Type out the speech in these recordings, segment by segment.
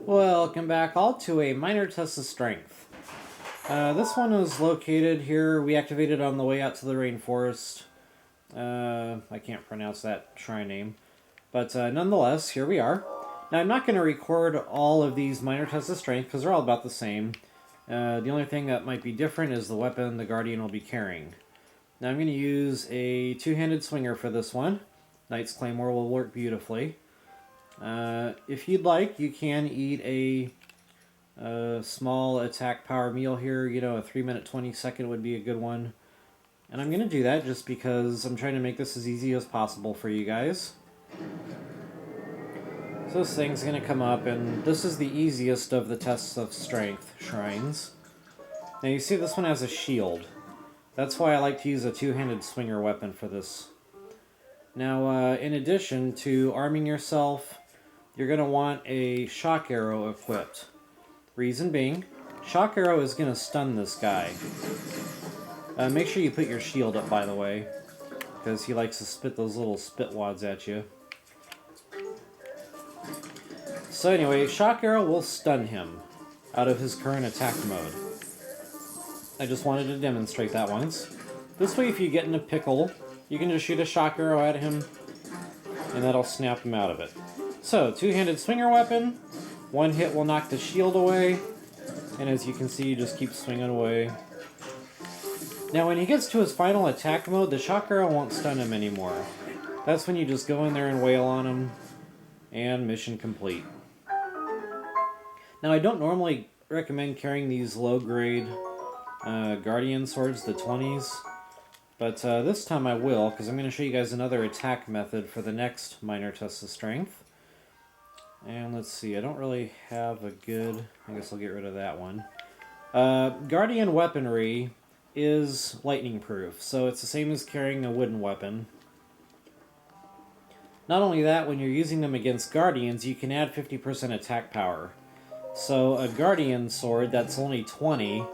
Welcome back all to a minor test of strength. This one is located here. We activated on the way out to the rainforest. I can't pronounce that shrine name. But nonetheless, here we are. Now I'm not going to record all of these minor tests of strength because they're all about the same. The only thing that might be different is the weapon the Guardian will be carrying. Now I'm going to use a two-handed swinger for this one. Knight's Claymore will work beautifully. If you'd like, you can eat a small attack power meal here. You know, a 3-minute 20-second would be a good one. And I'm going to do that just because I'm trying to make this as easy as possible for you guys. So this thing's going to come up, and this is the easiest of the tests of strength shrines. Now you see this one has a shield. That's why I like to use a two-handed swinger weapon for this. Now, in addition to arming yourself, you're going to want a shock arrow equipped. Reason being, shock arrow is going to stun this guy. Make sure you put your shield up, by the way, because he likes to spit those little spit wads at you. So anyway, shock arrow will stun him out of his current attack mode. I just wanted to demonstrate that once. This way, if you get in a pickle, you can just shoot a shock arrow at him, and that'll snap him out of it. So, two-handed swinger weapon. One hit will knock the shield away, and as you can see, you just keep swinging away. Now, when he gets to his final attack mode, the shock arrow won't stun him anymore. That's when you just go in there and wail on him, and mission complete. Now, I don't normally recommend carrying these low-grade Guardian swords, the 20s, but this time I will, because I'm going to show you guys another attack method for the next minor test of strength. And let's see, I don't really have a good... I guess I'll get rid of that one. Guardian weaponry is lightning proof, so it's the same as carrying a wooden weapon. Not only that, when you're using them against Guardians, you can add 50% attack power. So a Guardian sword that's only 20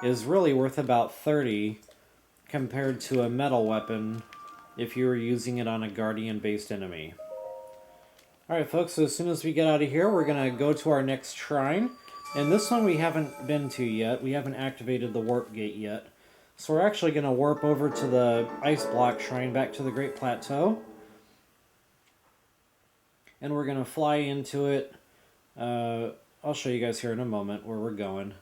is really worth about 30 compared to a metal weapon if you were using it on a Guardian-based enemy. Alright folks, so as soon as we get out of here, we're going to go to our next shrine. And this one we haven't been to yet. We haven't activated the warp gate yet. So we're actually going to warp over to the ice block shrine back to the Great Plateau. And we're going to fly into it. I'll show you guys here in a moment where we're going.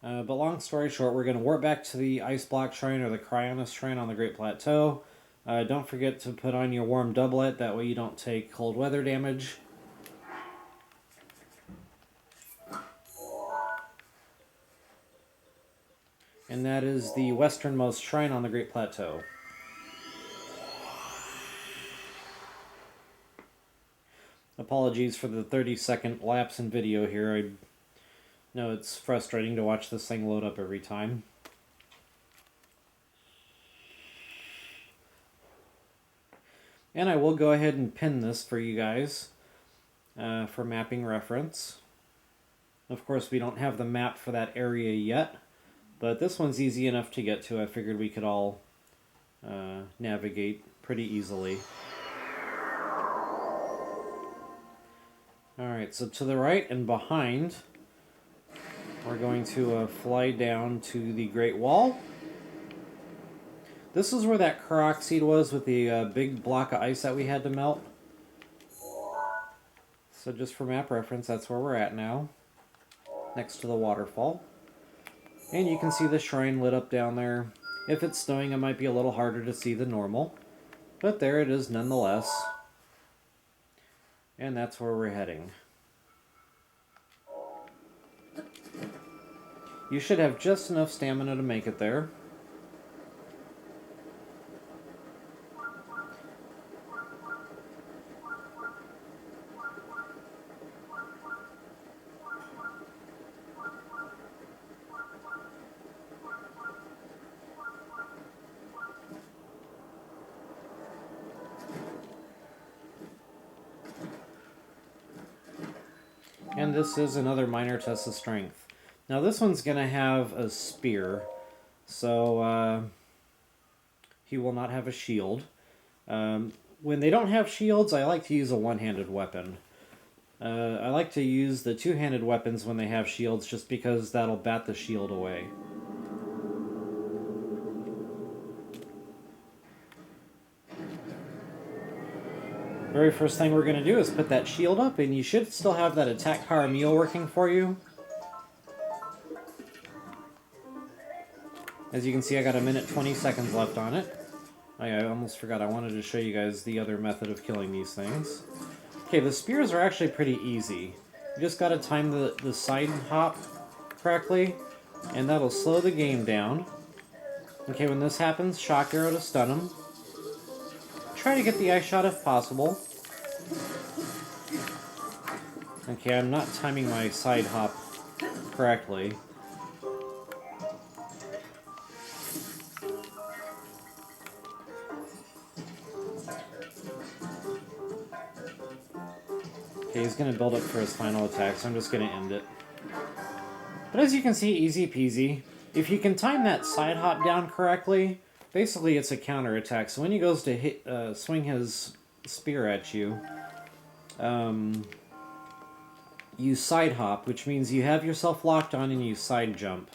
But long story short, we're going to warp back to the Ice Block Shrine or the Cryonis Shrine on the Great Plateau. Don't forget to put on your warm doublet, that way you don't take cold weather damage. And that is the westernmost shrine on the Great Plateau. Apologies for the 30-second lapse in video here. I know it's frustrating to watch this thing load up every time. And I will go ahead and pin this for you guys for mapping reference. Of course, we don't have the map for that area yet, but this one's easy enough to get to. I figured we could all navigate pretty easily. Alright, so to the right and behind, we're going to fly down to the Great Wall. This is where that Korok seed was with the big block of ice that we had to melt. So just for map reference, that's where we're at now, next to the waterfall. And you can see the shrine lit up down there. If it's snowing, it might be a little harder to see than normal, but there it is nonetheless. And that's where we're heading. You should have just enough stamina to make it there. And this is another minor test of strength. Now this one's going to have a spear, so he will not have a shield. When they don't have shields, I like to use a one-handed weapon. I like to use the two-handed weapons when they have shields just because that'll bat the shield away. Very first thing we're going to do is put that shield up, and you should still have that attack power meal working for you. As you can see, I got 1 minute 20 seconds left on it. I almost forgot, I wanted to show you guys the other method of killing these things. Okay, the spears are actually pretty easy. You just gotta time the side hop correctly, and that'll slow the game down. Okay, when this happens, shock arrow to stun them. Try to get the eye shot if possible. Okay, I'm not timing my side hop correctly. Okay, he's going to build up for his final attack, so I'm just going to end it. But as you can see, easy peasy. If you can time that side hop down correctly, basically it's a counter attack. So when he goes to swing his spear at you, you side hop, which means you have yourself locked on and you side jump.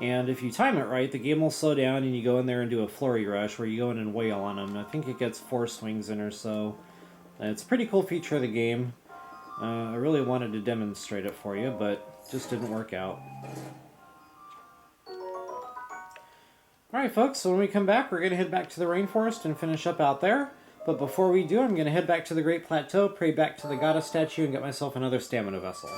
And if you time it right, the game will slow down and you go in there and do a flurry rush where you go in and wail on him. I think it gets 4 swings in or so. It's a pretty cool feature of the game. I really wanted to demonstrate it for you, but it just didn't work out. Alright folks, so when we come back, we're going to head back to the rainforest and finish up out there. But before we do, I'm going to head back to the Great Plateau, pray back to the goddess statue, and get myself another stamina vessel.